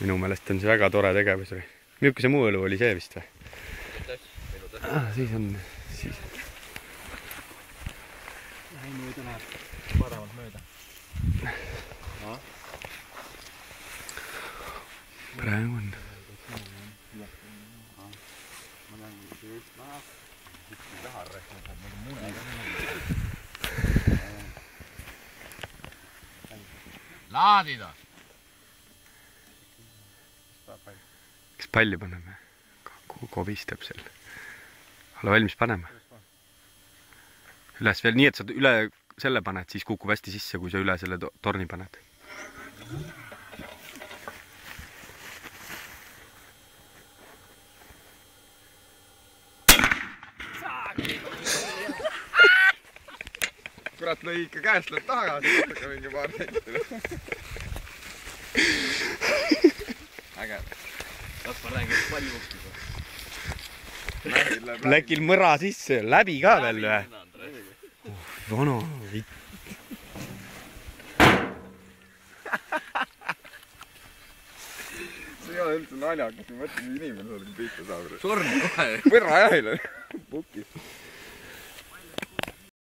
Minu meelest on see väga tore tegevus. Milline see muu õlu oli see vist või? Siis on... Lähin mööda läheb paremalt mööda. Praegu on. Laadida! Kas palli paneme? Kobistab seal. Ole valmis panema? Üles veel nii, et sa üle selle paned, siis kukub hästi sisse, kui sa üle selle torni paned. Kurat, lõi ikka käest lööb tagasi, võtaka mingi paar senti. Äge. Las ma räägin, et palju uktis. Läkil mõra sisse, läbi ka veel või? Vana vitt. See ei ole üldse naljakas, ma mõtlen, inimene saab pihta saab. Surm kohe. Põrra jahil on pukis.